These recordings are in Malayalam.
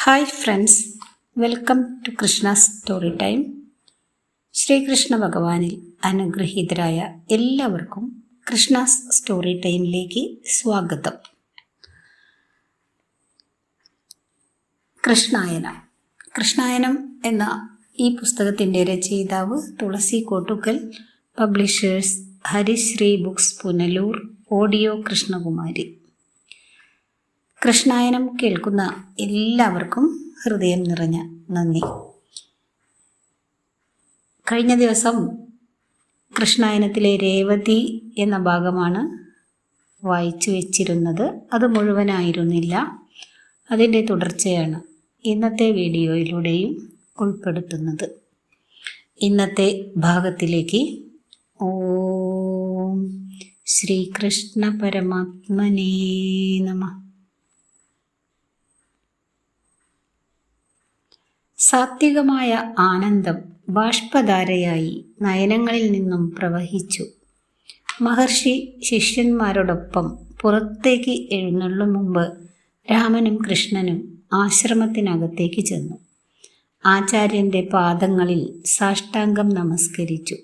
Hi friends, welcome to Krishna story time. Srikrishna ഭഗവാനിൽ അനുഗ്രഹീതരായ എല്ലാവർക്കും കൃഷ്ണാസ് സ്റ്റോറി ടൈമിലേക്ക് സ്വാഗതം. കൃഷ്ണായനം എന്ന ഈ പുസ്തകത്തിൻ്റെ രചയിതാവ് തുളസി കോട്ടുക്കൽ, പബ്ലിഷേഴ്സ് ഹരിശ്രീ ബുക്സ് പുനലൂർ, ഓഡിയോ കൃഷ്ണകുമാരി. കൃഷ്ണായനം കേൾക്കുന്ന എല്ലാവർക്കും ഹൃദയം നിറഞ്ഞ നന്ദി. കഴിഞ്ഞ ദിവസം കൃഷ്ണായനത്തിലെ രേവതി എന്ന ഭാഗമാണ് വായിച്ചു വെച്ചിരുന്നത്. അത് മുഴുവനായിരുന്നില്ല. അതിൻ്റെ തുടർച്ചയാണ് ഇന്നത്തെ വീഡിയോയിലൂടെയും ഉൾപ്പെടുത്തുന്നത്. ഇന്നത്തെ ഭാഗത്തിലേക്ക്. ഓം ശ്രീകൃഷ്ണ പരമാത്മനേ നമഃ. സാത്വികമായ ആനന്ദം ബാഷ്പധാരയായി നയനങ്ങളിൽ നിന്നും പ്രവഹിച്ചു. മഹർഷി ശിഷ്യന്മാരോടൊപ്പം പുറത്തേക്ക് എഴുന്നള്ളും മുമ്പ് രാമനും കൃഷ്ണനും ആശ്രമത്തിനകത്തേക്ക് ചെന്നു. ആചാര്യൻ്റെ പാദങ്ങളിൽ സാഷ്ടാംഗം നമസ്കരിച്ചു.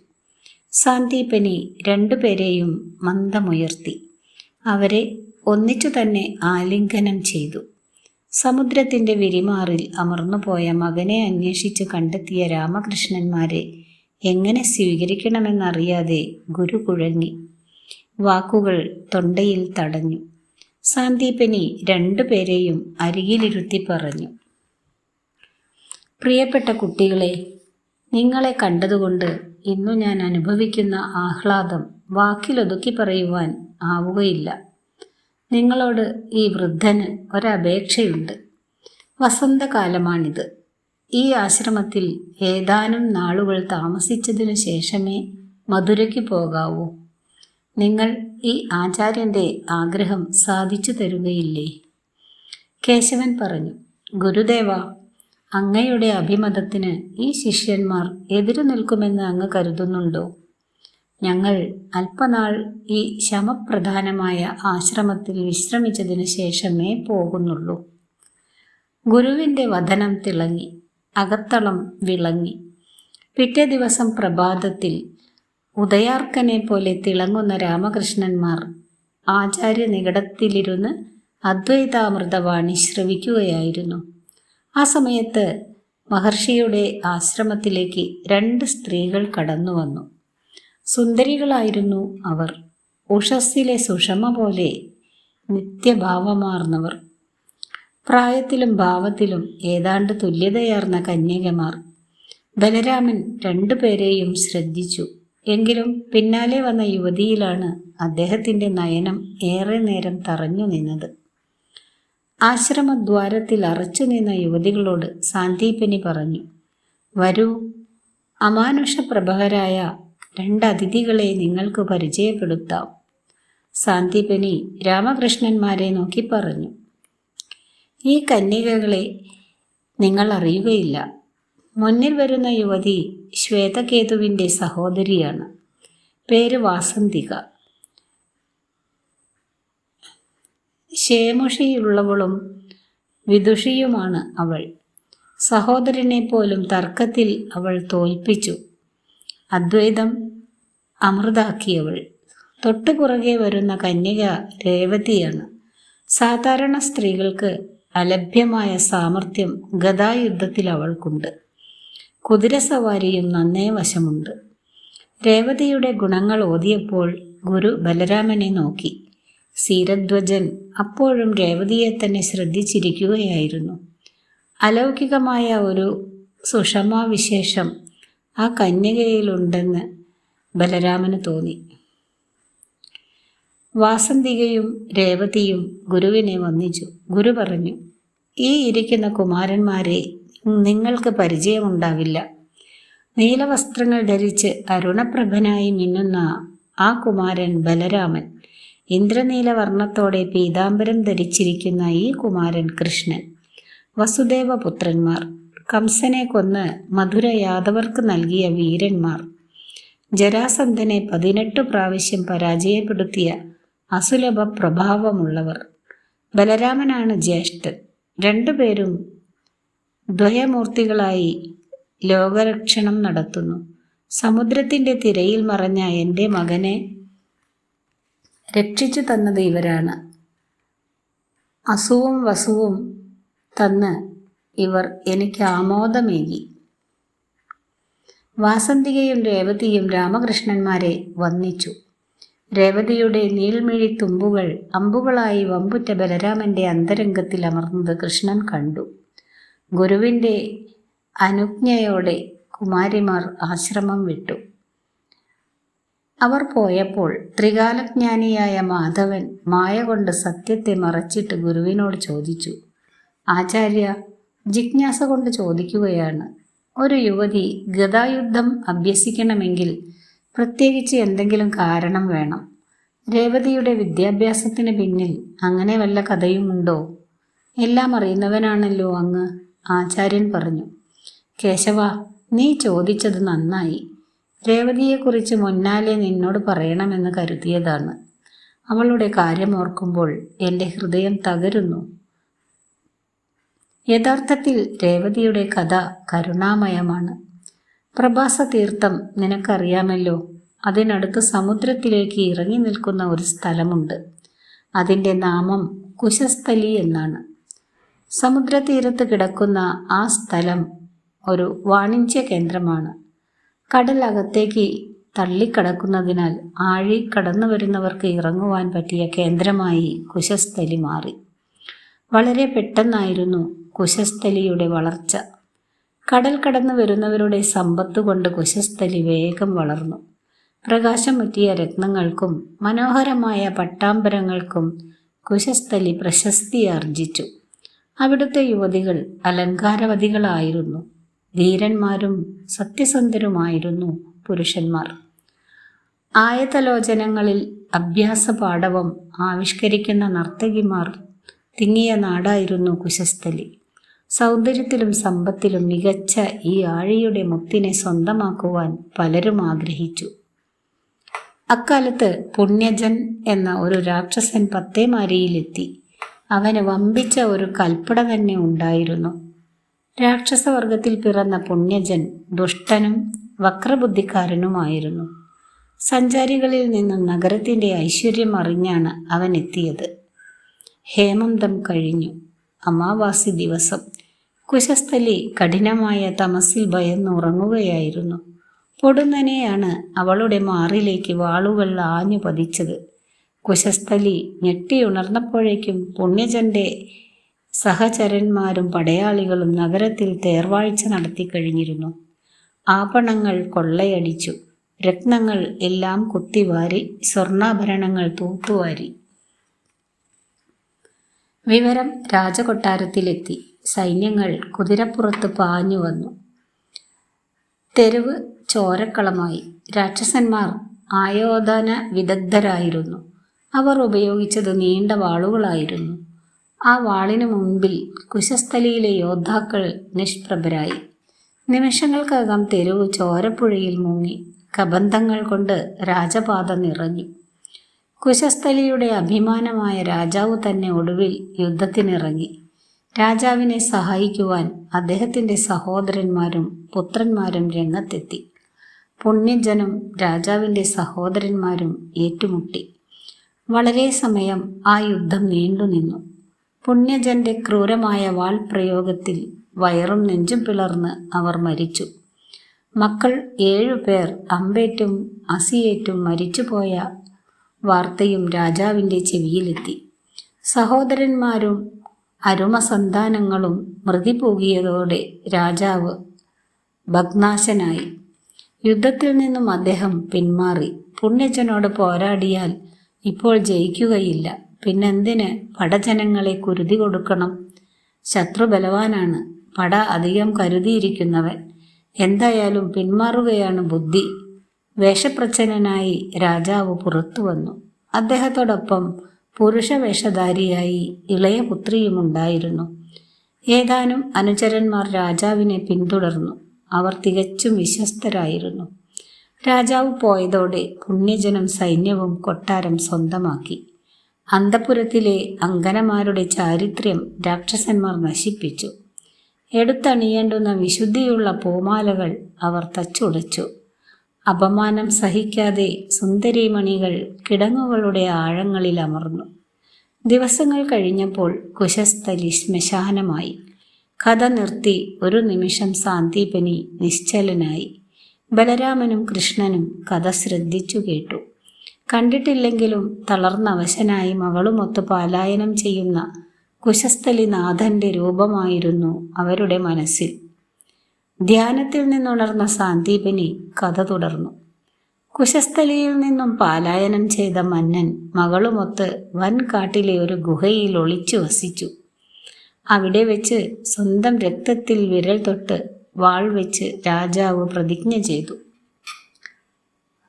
സാന്ദീപനി രണ്ടുപേരെയും മന്ദമുയർത്തി അവരെ ഒന്നിച്ചു തന്നെ ആലിംഗനം ചെയ്തു. സമുദ്രത്തിൻ്റെ വിരിമാറിൽ അമർന്നുപോയ മകനെ അന്വേഷിച്ച് കണ്ടെത്തിയ രാമകൃഷ്ണന്മാരെ എങ്ങനെ സ്വീകരിക്കണമെന്നറിയാതെ ഗുരു കുഴങ്ങി. വാക്കുകൾ തൊണ്ടയിൽ തടഞ്ഞു. സാന്ദീപനി രണ്ടുപേരെയും അരികിലിരുത്തി പറഞ്ഞു, പ്രിയപ്പെട്ട കുട്ടികളെ, നിങ്ങളെ കണ്ടതുകൊണ്ട് ഇന്നു ഞാൻ അനുഭവിക്കുന്ന ആഹ്ലാദം വാക്കിലൊതുക്കി പറയുവാൻ ആവുകയില്ല. നിങ്ങളോട് ഈ വൃദ്ധന് ഒരപേക്ഷയുണ്ട്. വസന്തകാലമാണിത്. ഈ ആശ്രമത്തിൽ ഏതാനും നാളുകൾ താമസിച്ചതിനു ശേഷമേ മധുരയ്ക്ക് പോകാവൂ. നിങ്ങൾ ഈ ആചാര്യൻ്റെ ആഗ്രഹം സാധിച്ചു തരുകയില്ലേ? കേശവൻ പറഞ്ഞു, ഗുരുദേവ, അങ്ങയുടെ അഭിമതത്തിന് ഈ ശിഷ്യന്മാർ എതിരു നിൽക്കുമെന്ന് അങ്ങ് കരുതുന്നുണ്ടോ? ഞങ്ങൾ അല്പനാൾ ഈ ശമപ്രധാനമായ ആശ്രമത്തിൽ വിശ്രമിച്ചതിന് ശേഷമേ പോകുന്നുള്ളൂ. ഗുരുവിൻ്റെ വദനം തിളങ്ങി, അകത്തളം വിളങ്ങി. പിറ്റേ ദിവസം പ്രഭാതത്തിൽ ഉദയാർക്കനെ പോലെ തിളങ്ങുന്ന രാമകൃഷ്ണന്മാർ ആചാര്യ നികടത്തിലിരുന്ന് അദ്വൈതാമൃതവാണി ശ്രവിക്കുകയായിരുന്നു. ആ സമയത്ത് മഹർഷിയുടെ ആശ്രമത്തിലേക്ക് രണ്ട് സ്ത്രീകൾ കടന്നു വന്നു. സുന്ദരികളായിരുന്നു അവർ. ഉഷസ്സിലെ സുഷമ പോലെ നിത്യഭാവമാർന്നവർ. പ്രായത്തിലും ഭാവത്തിലും ഏതാണ്ട് തുല്യതയാർന്ന കന്യകമാർ. ബലരാമൻ രണ്ടുപേരെയും ശ്രദ്ധിച്ചു. എങ്കിലും പിന്നാലെ വന്ന യുവതിയിലാണ് അദ്ദേഹത്തിൻ്റെ നയനം ഏറെ നേരം തറഞ്ഞു നിന്നത്. ആശ്രമദ്വാരത്തിൽ അറച്ചു നിന്ന യുവതികളോട് സാന്ദീപനി പറഞ്ഞു, വരൂ, അമാനുഷപ്രഭകരായ രണ്ട് അതിഥികളെ നിങ്ങൾക്ക് പരിചയപ്പെടുത്താം. സാന്ദീപനി രാമകൃഷ്ണന്മാരെ നോക്കി പറഞ്ഞു, ഈ കന്യകകളെ നിങ്ങൾ അറിയുകയില്ല. മുന്നിൽ വരുന്ന യുവതി ശ്വേതകേതുവിൻ്റെ സഹോദരിയാണ്. പേര് വാസന്തിക. ശേമുഷിയുള്ളവളും വിദുഷിയുമാണ് അവൾ. സഹോദരനെ പോലും തർക്കത്തിൽ അവൾ തോൽപ്പിച്ചു. അദ്വൈതം അമൃതാക്കിയവൾ. തൊട്ടുപുറകെ വരുന്ന കന്യക രേവതിയാണ്. സാധാരണ സ്ത്രീകൾക്ക് അലഭ്യമായ സാമർഥ്യം ഗദായുദ്ധത്തിൽ അവൾക്കുണ്ട്. കുതിരസവാരിയും നന്നേ വശമുണ്ട്. രേവതിയുടെ ഗുണങ്ങൾ ഓതിയപ്പോൾ ഗുരു ബലരാമനെ നോക്കി. സീരധ്വജൻ അപ്പോഴും രേവതിയെ തന്നെ ശ്രദ്ധിച്ചിരിക്കുകയായിരുന്നു. അലൗകികമായ ഒരു സുഷമാവിശേഷം ആ കന്യകയിലുണ്ടെന്ന് ബലരാമന് തോന്നി. വാസന്തികയും രേവതിയും ഗുരുവിനെ വന്ദിച്ചു. ഗുരു പറഞ്ഞു, ഈ ഇരിക്കുന്ന കുമാരന്മാരെ നിങ്ങൾക്ക് പരിചയമുണ്ടാവില്ല. നീലവസ്ത്രങ്ങൾ ധരിച്ച് അരുണപ്രഭനായി മിന്നുന്ന ആ കുമാരൻ ബലരാമൻ. ഇന്ദ്രനീലവർണ്ണത്തോടെ പീതാംബരം ധരിച്ചിരിക്കുന്ന ഈ കുമാരൻ കൃഷ്ണൻ. വസുദേവപുത്രന്മാർ. കംസനെ കൊന്ന് മധുര യാദവർക്ക് നൽകിയ വീരന്മാർ. ജരാസന്ധനെ 18 പ്രാവശ്യം പരാജയപ്പെടുത്തിയ അസുലഭ പ്രഭാവമുള്ളവർ. ബലരാമനാണ് ജ്യേഷ്ഠൻ. രണ്ടുപേരും ദ്വയമൂർത്തികളായി ലോകരക്ഷണം നടത്തുന്നു. സമുദ്രത്തിൻ്റെ തിരയിൽ മറഞ്ഞ എൻ്റെ മകനെ രക്ഷിച്ചു തന്നത് ഇവരാണ്. അസുവും വസുവും തന്ന് ഇവർ എനിക്ക് ആമോദമേകി. വാസന്തികയും രേവതിയും രാമകൃഷ്ണന്മാരെ വന്ദിച്ചു. രേവതിയുടെ നീൾമിഴി തുമ്പുകൾ അമ്പുകളായി വമ്പുറ്റ ബലരാമൻ്റെ അന്തരംഗത്തിൽ അമർന്നത് കൃഷ്ണൻ കണ്ടു. ഗുരുവിൻ്റെ അനുജ്ഞയോടെ കുമാരിമാർ ആശ്രമം വിട്ടു. അവർ പോയപ്പോൾ ത്രികാലജ്ഞാനിയായ മാധവൻ മായ കൊണ്ട് സത്യത്തെ മറച്ചിട്ട് ഗുരുവിനോട് ചോദിച്ചു. ആചാര്യ, ജിജ്ഞാസ കൊണ്ട് ചോദിക്കുകയാണ്. ഒരു യുവതി ഗദായുദ്ധം അഭ്യസിക്കണമെങ്കിൽ പ്രത്യേകിച്ച് എന്തെങ്കിലും കാരണം വേണം. രേവതിയുടെ വിദ്യാഭ്യാസത്തിന് പിന്നിൽ അങ്ങനെ വല്ല കഥയുമുണ്ടോ? എല്ലാം അറിയുന്നവനാണല്ലോ അങ്ങ്, ആചാര്യൻ പറഞ്ഞു. കേശവ, നീ ചോദിച്ചത് നന്നായി. രേവതിയെക്കുറിച്ച് മുന്നാലെ നിന്നോട് പറയണമെന്ന് കരുതിയതാണ്. അവളുടെ കാര്യമോർക്കുമ്പോൾ എൻ്റെ ഹൃദയം തകരുന്നു. യഥാർത്ഥത്തിൽ രേവതിയുടെ കഥ കരുണാമയമാണ്. പ്രഭാസ തീർത്ഥം നിനക്കറിയാമല്ലോ. അതിനടുത്ത് സമുദ്രത്തിലേക്ക് ഇറങ്ങി നിൽക്കുന്ന ഒരു സ്ഥലമുണ്ട്. അതിൻ്റെ നാമം കുശസ്ഥലി എന്നാണ്. സമുദ്രതീരത്ത് കിടക്കുന്ന ആ സ്ഥലം ഒരു വാണിജ്യ കേന്ദ്രമാണ്. കടൽ അകത്തേക്ക് തള്ളിക്കടക്കുന്നതിനാൽ ആഴി കടന്നു വരുന്നവർക്ക് ഇറങ്ങുവാൻ പറ്റിയ കേന്ദ്രമായി കുശസ്ഥലി മാറി. വളരെ പെട്ടെന്നായിരുന്നു കുശസ്ഥലിയുടെ വളർച്ച. കടൽ കടന്നു വരുന്നവരുടെ സമ്പത്ത് കൊണ്ട് കുശസ്ഥലി വേഗം വളർന്നു. പ്രകാശം മുറ്റിയ രത്നങ്ങൾക്കും മനോഹരമായ പട്ടാമ്പരങ്ങൾക്കും കുശസ്ഥലി പ്രശസ്തി ആർജിച്ചു. അവിടുത്തെ യുവതികൾ അലങ്കാരവതികളായിരുന്നു. ധീരന്മാരും സത്യസന്ധരുമായിരുന്നു പുരുഷന്മാർ. ആയതലോചനങ്ങളിൽ അഭ്യാസ പാടവം ആവിഷ്കരിക്കുന്ന നർത്തകിമാർ തിങ്ങിയ നാടായിരുന്നു കുശസ്ഥലി. സൗന്ദര്യത്തിലും സമ്പത്തിലും മികച്ച ഈ ആഴിയുടെ മുത്തിനെ സ്വന്തമാക്കുവാൻ പലരും ആഗ്രഹിച്ചു. അക്കാലത്ത് പുണ്യജൻ എന്ന ഒരു രാക്ഷസൻ പത്തേമാരിയിലെത്തി. അവന് വമ്പിച്ച ഒരു കൽപ്പട തന്നെ ഉണ്ടായിരുന്നു. രാക്ഷസവർഗത്തിൽ പിറന്ന പുണ്യജൻ ദുഷ്ടനും വക്രബുദ്ധിക്കാരനുമായിരുന്നു. സഞ്ചാരികളിൽ നിന്നും നഗരത്തിൻ്റെ ഐശ്വര്യം അറിഞ്ഞാണ് അവൻ എത്തിയത്. ഹേമന്തം കഴിഞ്ഞു. അമാവാസി ദിവസം. കുശസ്ഥലി കഠിനമായ തമസിൽ ഭയന്നുറങ്ങുകയായിരുന്നു. പൊടുന്നനെയാണ് അവളുടെ മാറിലേക്ക് വാളുകൾ ആഞ്ഞു പതിച്ചത്. കുശസ്ഥലി ഞെട്ടിയുണർന്നപ്പോഴേക്കും പുണ്യജന്റെ സഹചരന്മാരും പടയാളികളും നഗരത്തിൽ തേർവാഴ്ച നടത്തിക്കഴിഞ്ഞിരുന്നു. ആഭരണങ്ങൾ കൊള്ളയടിച്ചു. രത്നങ്ങൾ എല്ലാം കുത്തിവാരി, സ്വർണ്ണാഭരണങ്ങൾ തൂത്തുവാരി. വിവരം രാജകൊട്ടാരത്തിലെത്തി. സൈന്യങ്ങൾ കുതിരപ്പുറത്ത് പാഞ്ഞു വന്നു. തെരുവ് ചോരക്കളമായി. രാക്ഷസന്മാർ ആയോധന വിദഗ്ധരായിരുന്നു. അവർ ഉപയോഗിച്ചത് നീണ്ട വാളുകളായിരുന്നു. ആ വാളിനു മുൻപിൽ കുശസ്ഥലിയിലെ യോദ്ധാക്കൾ നിഷ്പ്രഭരായി. നിമിഷങ്ങൾക്കകം തെരുവ് ചോരപ്പുഴയിൽ മുങ്ങി. കബന്ധങ്ങൾ കൊണ്ട് രാജപാത നിറഞ്ഞു. കുശസ്ഥലിയുടെ അഭിമാനമായ രാജാവ് തന്നെ ഒടുവിൽ യുദ്ധത്തിനിറങ്ങി. രാജാവിനെ സഹായിക്കുവാൻ അദ്ദേഹത്തിൻ്റെ സഹോദരന്മാരും പുത്രന്മാരും രംഗത്തെത്തി. പുണ്യജനും രാജാവിൻ്റെ സഹോദരന്മാരും ഏറ്റുമുട്ടി. വളരെ സമയം ആ യുദ്ധം നീണ്ടുനിന്നു. പുണ്യജന്റെ ക്രൂരമായ വാൾ പ്രയോഗത്തിൽ വയറും നെഞ്ചും പിളർന്ന് അവർ മരിച്ചു. മക്കൾ 7 പേർ അമ്പേറ്റും അസിയേറ്റും മരിച്ചുപോയ വാർത്തയും രാജാവിൻ്റെ ചെവിയിലെത്തി. സഹോദരന്മാരും അരുമസന്താനങ്ങളും മൃതി പൂകിയതോടെ രാജാവ് ഭഗ്നാശനായി. യുദ്ധത്തിൽ നിന്നും അദ്ദേഹം പിന്മാറി. പുണ്യജനോട് പോരാടിയാൽ ഇപ്പോൾ ജയിക്കുകയില്ല. പിന്നെന്തിന് പടജനങ്ങളെ കുരുതി കൊടുക്കണം? ശത്രു ബലവാനാണ്, പട അധികം കരുതിയിരിക്കുന്നവൻ. എന്തായാലും പിന്മാറുകയാണ് ബുദ്ധി. വേഷപ്രച്ഛന്നനായി രാജാവ് പുറത്തു വന്നു. അദ്ദേഹത്തോടൊപ്പം പുരുഷവേഷധാരിയായി ഇളയ പുത്രിയുമുണ്ടായിരുന്നു. ഏതാനും അനുചരന്മാർ രാജാവിനെ പിന്തുടർന്നു. അവർ തികച്ചും വിശ്വസ്തരായിരുന്നു. രാജാവ് പോയതോടെ പുണ്യജനും സൈന്യവും കൊട്ടാരം സ്വന്തമാക്കി. അന്തഃപുരത്തിലെ അങ്കനമാരുടെ ചാരിത്ര്യം രാക്ഷസന്മാർ നശിപ്പിച്ചു. എടുത്തണിയേണ്ടുന്ന വിശുദ്ധിയുള്ള പൂമാലകൾ അവർ തച്ചുടച്ചു. അപമാനം സഹിക്കാതെ സുന്ദരീമണികൾ കിടങ്ങുകളുടെ ആഴങ്ങളിൽ അമർന്നു. ദിവസങ്ങൾ കഴിഞ്ഞപ്പോൾ കുശസ്ഥലി ശ്മശാനമായി. കഥ നിർത്തി ഒരു നിമിഷം സാന്ദീപനി നിശ്ചലനായി. ബലരാമനും കൃഷ്ണനും കഥ ശ്രദ്ധിച്ചു കേട്ടു. കണ്ടിട്ടില്ലെങ്കിലും തളർന്നവശനായി മകളുമൊത്ത് പലായനം ചെയ്യുന്ന കുശസ്ഥലിനാഥന്റെ രൂപമായിരുന്നു അവരുടെ മനസ്സിൽ. ധ്യാനത്തിൽ നിന്നുണർന്ന സാന്ദീപനി കഥ തുടർന്നു. കുശസ്ഥലിയിൽ നിന്നും പലായനം ചെയ്ത മന്നൻ മകളുമൊത്ത് വൻകാട്ടിലെ ഒരു ഗുഹയിൽ ഒളിച്ചു വസിച്ചു. അവിടെ വെച്ച് സ്വന്തം രക്തത്തിൽ വിരൽ തൊട്ട് വാൾ വെച്ച് രാജാവ് പ്രതിജ്ഞ ചെയ്തു.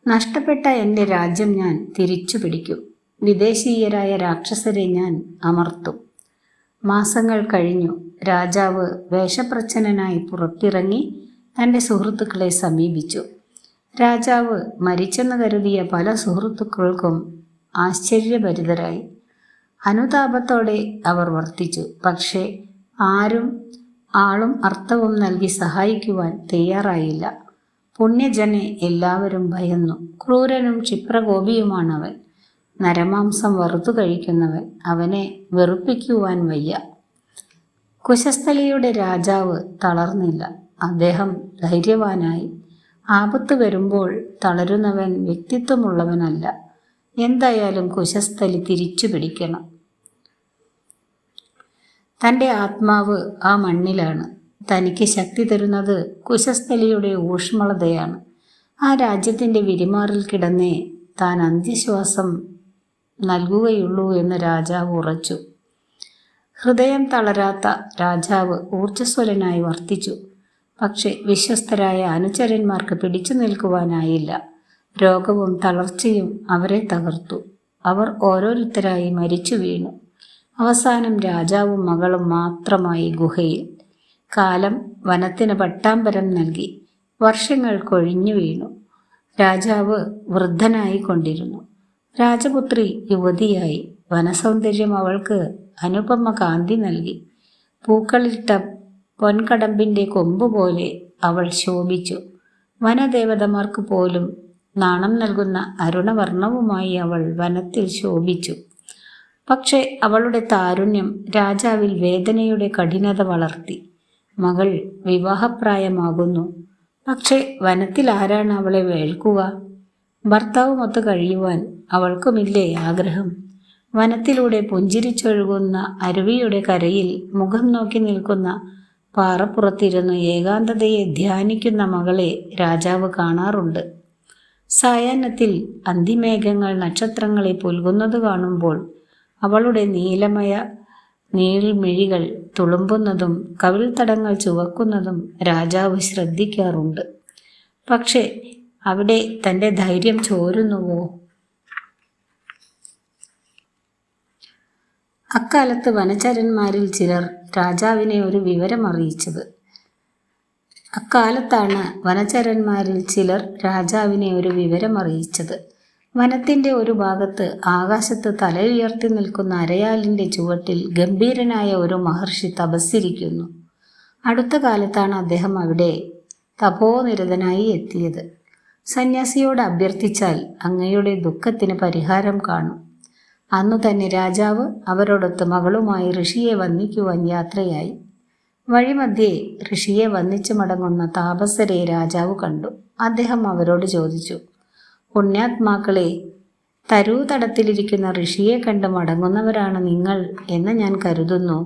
നഷ്ടപ്പെട്ട എൻ്റെ രാജ്യം ഞാൻ തിരിച്ചു പിടിക്കും. വിദേശീയരായ രാക്ഷസരെ ഞാൻ അമർത്തും. മാസങ്ങൾ കഴിഞ്ഞു. രാജാവ് വേഷപ്രച്ഛന്നനായി പുറത്തിറങ്ങി തൻ്റെ സുഹൃത്തുക്കളെ സമീപിച്ചു. രാജാവ് മരിച്ചെന്ന് കരുതിയ പല സുഹൃത്തുക്കൾക്കും ആശ്ചര്യഭരിതരായി. അനുതാപത്തോടെ അവർ വർത്തിച്ചു. പക്ഷേ ആളും അർത്ഥവും നൽകി സഹായിക്കുവാൻ തയ്യാറായില്ല. പുണ്യജനെ എല്ലാവരും ഭയന്നു. ക്രൂരനും ക്ഷിപ്രകോപിയുമാണവൻ. നരമാംസം വറുത്തു കഴിക്കുന്നവൻ. അവനെ വെറുപ്പിക്കുവാൻ വയ്യ. കുശസ്ഥലിയുടെ രാജാവ് തളർന്നില്ല. അദ്ദേഹം ധൈര്യവാനായി. ആപത്ത് വരുമ്പോൾ തളരുന്നവൻ വ്യക്തിത്വമുള്ളവനല്ല. എന്തായാലും കുശസ്ഥലി തിരിച്ചു പിടിക്കണം. തൻ്റെ ആത്മാവ് ആ മണ്ണിലാണ്. തനിക്ക് ശക്തി തരുന്നത് കുശസ്ഥലിയുടെ ഊഷ്മളതയാണ്. ആ രാജ്യത്തിൻ്റെ വിരിമാറിൽ കിടന്നേ താൻ അന്ത്യശ്വാസം നൽകുകയുള്ളൂ എന്ന് രാജാവ് ഉറച്ചു. ഹൃദയം തളരാത്ത രാജാവ് ഊർജ്ജസ്വലനായി വർത്തിച്ചു. പക്ഷെ വിശ്വസ്തരായ അനുചരന്മാർക്ക് പിടിച്ചു നിൽക്കുവാനായില്ല. രോഗവും തളർച്ചയും അവരെ തകർത്തു. അവർ ഓരോരുത്തരായി മരിച്ചു വീണു. അവസാനം രാജാവും മകളും മാത്രമായി ഗുഹയിൽ. കാലം വനത്തിന് പട്ടാമ്പരം നൽകി. വർഷങ്ങൾ കൊഴിഞ്ഞു വീണു. രാജാവ് വൃദ്ധനായി കൊണ്ടിരുന്നു. രാജപുത്രി യുവതിയായി. വനസൗന്ദര്യം അവൾക്ക് അനുപമ കാന്തി നൽകി. പൂക്കളിട്ട പൊൻകടമ്പിൻ്റെ കൊമ്പുപോലെ അവൾ ശോഭിച്ചു. വനദേവതമാർക്ക് പോലും നാണം നൽകുന്ന അരുണവർണ്ണവുമായി അവൾ വനത്തിൽ ശോഭിച്ചു. പക്ഷേ അവളുടെ താരുണ്യം രാജാവിൽ വേദനയുടെ കഠിനത വളർത്തി. മകൾ വിവാഹപ്രായമാകുന്നു. പക്ഷേ വനത്തിൽ ആരാണ് അവളെ വേൾക്കുക? ഭർത്താവുമൊത്ത് കഴിയുവാൻ അവൾക്കുമില്ലേ ആഗ്രഹം? വനത്തിലൂടെ പുഞ്ചിരിച്ചൊഴുകുന്ന അരുവിയുടെ കരയിൽ മുഖം നോക്കി നിൽക്കുന്ന പാറപ്പുറത്തിരുന്ന് ഏകാന്തതയെ ധ്യാനിക്കുന്ന മകളെ രാജാവ് കാണാറുണ്ട്. സായാഹ്നത്തിൽ അന്തിമേഘങ്ങൾ നക്ഷത്രങ്ങളെ പുൽകുന്നത് കാണുമ്പോൾ അവളുടെ നീൾമിഴികൾ തുളുമ്പുന്നതും കവിൾത്തടങ്ങൾ ചുവക്കുന്നതും രാജാവ് ശ്രദ്ധിക്കാറുണ്ട്. പക്ഷേ അവിടെ തൻ്റെ ധൈര്യം ചോരുന്നുവോ? അക്കാലത്ത് വനചരന്മാരിൽ ചിലർ രാജാവിനെ ഒരു വിവരം അറിയിച്ചത്. വനത്തിൻ്റെ ഒരു ഭാഗത്ത് ആകാശത്ത് തലയുയർത്തി നിൽക്കുന്ന അരയാലിൻ്റെ ചുവട്ടിൽ ഗംഭീരനായ ഒരു മഹർഷി തപസ്സിരിക്കുന്നു. അടുത്ത കാലത്താണ് അദ്ദേഹം അവിടെ തപോനിരതനായി എത്തിയത്. സന്യാസിയോട് അഭ്യർത്ഥിച്ചാൽ അങ്ങയുടെ ദുഃഖത്തിന് പരിഹാരം കാണും. അന്നു തന്നെ രാജാവ് അവരോടൊത്ത് മകളുമായി ഋഷിയെ വന്ദിക്കുവാൻ യാത്രയായി. വഴിമധ്യേ ഋഷിയെ വന്ദിച്ചു മടങ്ങുന്ന താപസരെ രാജാവ് കണ്ടു. അദ്ദേഹം അവരോട് ചോദിച്ചു, പുണ്യാത്മാക്കളെ, തരൂതടത്തിലിരിക്കുന്ന ഋഷിയെ കണ്ട് മടങ്ങുന്നവരാണ് നിങ്ങൾ എന്ന് ഞാൻ കരുതുന്നു.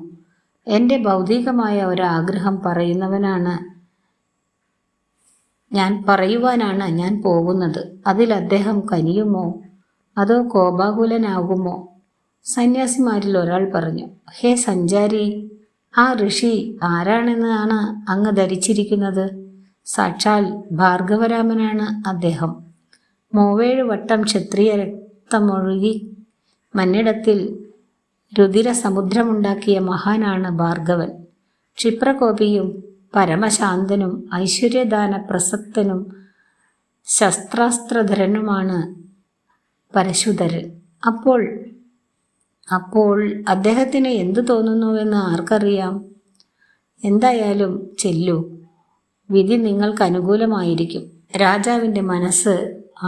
എൻ്റെ ഭൗതികമായ ഒരാഗ്രഹം പറയുവാനാണ് ഞാൻ പോകുന്നത്. അതിൽ അദ്ദേഹം കനിയുമോ അതോ കോപാകുലനാകുമോ? സന്യാസിമാരിൽ ഒരാൾ പറഞ്ഞു, ഹേ സഞ്ചാരി, ആ ഋഷി ആരാണെന്നാണ് അങ്ങ് ധരിച്ചിരിക്കുന്നത്? സാക്ഷാൽ ഭാർഗവരാമനാണ് അദ്ദേഹം. 7 വട്ടം ക്ഷത്രിയ രക്തമൊഴുകി മന്നിടത്തിൽ രുധിരസമുദ്രമുണ്ടാക്കിയ മഹാനാണ് ഭാർഗവൻ. ക്ഷിപ്രകോപിയും പരമശാന്തനും ഐശ്വര്യദാന പ്രസക്തനും ശസ്ത്രാസ്ത്രധരനുമാണ് പരശുധരൻ. അപ്പോൾ അദ്ദേഹത്തിന് എന്തു തോന്നുന്നുവെന്ന് ആർക്കറിയാം? എന്തായാലും ചെല്ലൂ, വിധി നിങ്ങൾക്ക് അനുകൂലമായിരിക്കും. രാജാവിൻ്റെ മനസ്സ്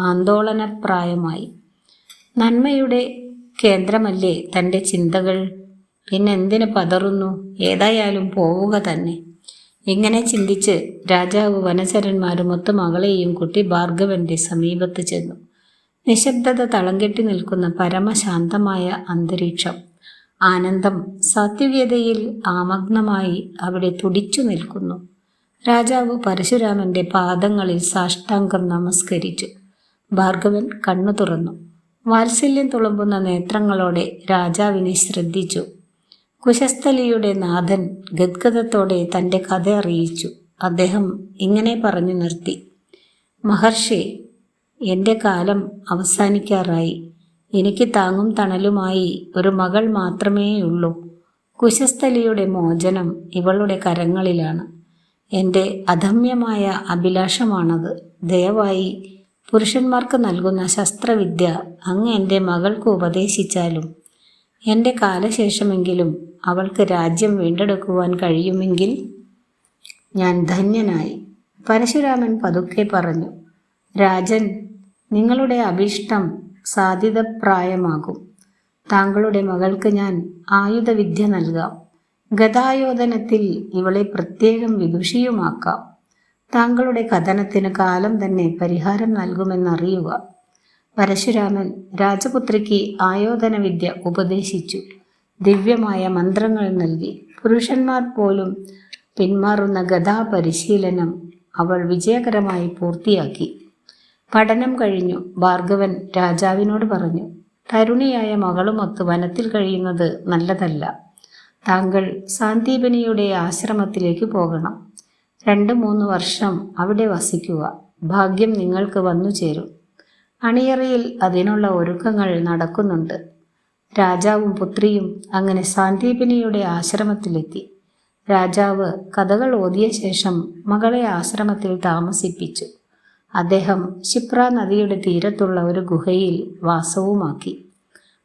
ആന്തോളനപ്രായമായി. നന്മയുടെ കേന്ദ്രമല്ലേ തൻ്റെ ചിന്തകൾ? പിന്നെന്തിന് പതറുന്നു? ഏതായാലും പോവുക തന്നെ. ഇങ്ങനെ ചിന്തിച്ച് രാജാവ് വനചരന്മാരുമൊത്ത് മകളെയും കുട്ടി ഭാർഗവന്റെ സമീപത്ത് ചെന്നു. നിശബ്ദത തളം കെട്ടി നിൽക്കുന്ന പരമശാന്തമായ അന്തരീക്ഷം. ആനന്ദം സാത്വികതയിൽ ആമഗ്നമായി അവിടെ തുടിച്ചു നിൽക്കുന്നു. രാജാവ് പരശുരാമന്റെ പാദങ്ങളിൽ സാഷ്ടാംഗം നമസ്കരിച്ചു. ഭാർഗവൻ കണ്ണു തുറന്നു. വാത്സല്യം തുളുമ്പുന്ന നേത്രങ്ങളോടെ രാജാവിനെ ശ്രദ്ധിച്ചു. കുശസ്ഥലിയുടെ നാഥൻ ഗദ്ഗദത്തോടെ തൻ്റെ കഥ അറിയിച്ചു. അദ്ദേഹം ഇങ്ങനെ പറഞ്ഞു നിർത്തി: മഹർഷി, എൻ്റെ കാലം അവസാനിക്കാറായി. എനിക്ക് താങ്ങും തണലുമായി ഒരു മകൾ മാത്രമേയുള്ളൂ. കുശസ്ഥലിയുടെ മോചനം ഇവളുടെ കരങ്ങളിലാണ്. എൻ്റെ അദമ്യമായ അഭിലാഷമാണത്. ദയവായി പുരുഷന്മാർക്ക് നൽകുന്ന ശസ്ത്രവിദ്യ അങ്ങ് എൻ്റെ മകൾക്ക് ഉപദേശിച്ചാലും എൻ്റെ കാലശേഷമെങ്കിലും അവൾക്ക് രാജ്യം വീണ്ടെടുക്കുവാൻ കഴിയുമെങ്കിൽ ഞാൻ ധന്യനായി. പരശുരാമൻ പതുക്കെ പറഞ്ഞു: രാജൻ, നിങ്ങളുടെ അഭീഷ്ടം സാധിതപ്രായമാകും. താങ്കളുടെ മകൾക്ക് ഞാൻ ആയുധവിദ്യ നൽകാം. ഗദായോധനത്തിൽ ഇവളെ പ്രത്യേകം വിദുഷിയുമാക്കാം. താങ്കളുടെ കഥനത്തിന് കാലം തന്നെ പരിഹാരം നൽകുമെന്നറിയുക. പരശുരാമൻ രാജപുത്രിക്ക് ആയോധന വിദ്യ ഉപദേശിച്ചു. ദിവ്യമായ മന്ത്രങ്ങൾ നൽകി. പുരുഷന്മാർ പോലും പിന്മാറുന്ന ഗദാ പരിശീലനം അവൾ വിജയകരമായി പൂർത്തിയാക്കി. പഠനം കഴിഞ്ഞു. ഭാർഗവൻ രാജാവിനോട് പറഞ്ഞു: തരുണിയായ മകളുമൊത്ത് വനത്തിൽ കഴിയുന്നത് നല്ലതല്ല. താങ്കൾ സാന്ദീപനിയുടെ ആശ്രമത്തിലേക്ക് പോകണം. 2-3 വർഷം അവിടെ വസിക്കുക. ഭാഗ്യം നിങ്ങൾക്ക് വന്നു ചേരും. അണിയറയിൽ അതിനുള്ള ഒരുക്കങ്ങൾ നടക്കുന്നുണ്ട്. രാജാവും പുത്രിയും അങ്ങനെ സാന്ദീപനിയുടെ ആശ്രമത്തിലെത്തി. രാജാവ് കഥകൾ ഓതിയ ശേഷം മകളെ ആശ്രമത്തിൽ താമസിപ്പിച്ചു. അദ്ദേഹം ക്ഷിപ്ര നദിയുടെ തീരത്തുള്ള ഒരു ഗുഹയിൽ വാസവുമാക്കി.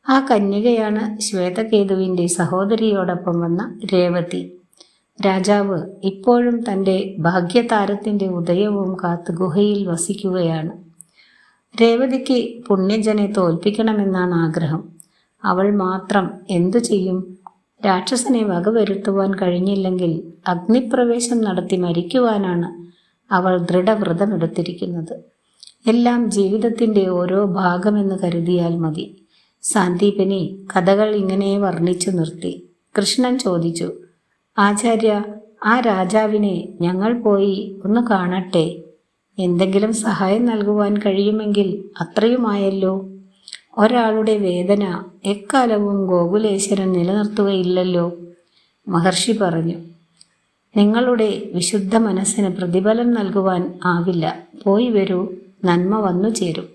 ആ കന്യകയാണ് ശ്വേതകേതുവിൻ്റെ സഹോദരിയോടൊപ്പം വന്ന രേവതി. രാജാവ് ഇപ്പോഴും തൻ്റെ ഭാഗ്യതാരത്തിൻ്റെ ഉദയവും കാത്ത് ഗുഹയിൽ വസിക്കുകയാണ്. രേവതിക്ക് പുണ്യജനെ തോൽപ്പിക്കണമെന്നാണ് ആഗ്രഹം. അവൾ മാത്രം എന്തു ചെയ്യും? രാക്ഷസനെ വകവരുത്തുവാൻ കഴിഞ്ഞില്ലെങ്കിൽ അഗ്നിപ്രവേശം നടത്തി മരിക്കുവാനാണ് അവൾ ദൃഢവ്രതമെടുത്തിരിക്കുന്നത്. എല്ലാം ജീവിതത്തിൻ്റെ ഓരോ ഭാഗമെന്ന് കരുതിയാൽ മതി. സാന്ദീപനി കഥകൾ ഇങ്ങനെ വർണ്ണിച്ചു നിർത്തി. കൃഷ്ണൻ ചോദിച്ചു: ആചാര്യ, ആ രാജാവിനെ ഞങ്ങൾ പോയി ഒന്ന് കാണട്ടെ. എന്തെങ്കിലും സഹായം നൽകുവാൻ കഴിയുമെങ്കിൽ അത്രയുമായല്ലോ. ഒരാളുടെ വേദന എക്കാലവും ഗോകുലേശ്വരൻ നിലനിർത്തുകയില്ലല്ലോ. മഹർഷി പറഞ്ഞു: നിങ്ങളുടെ വിശുദ്ധ മനസ്സിന് പ്രതിഫലം നൽകുവാൻ ആവില്ല. പോയി വരൂ, നന്മ വന്നു ചേരും.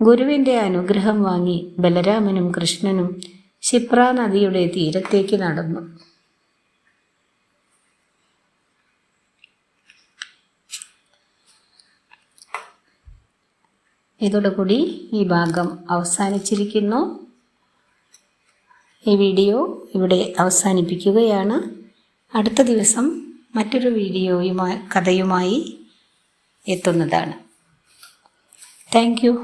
ഗുരുവിൻ്റെ അനുഗ്രഹം വാങ്ങി ബലരാമനും കൃഷ്ണനും ക്ഷിപ്ര നദിയുടെ തീരത്തേക്ക് നടന്നു. ഇതോടുകൂടി ഈ ഭാഗം അവസാനിച്ചിരിക്കുന്നു. ഈ വീഡിയോ ഇവിടെ അവസാനിപ്പിക്കുകയാണ്. അടുത്ത ദിവസം മറ്റൊരു കഥയുമായി എത്തുന്നതാണ്. Thank you.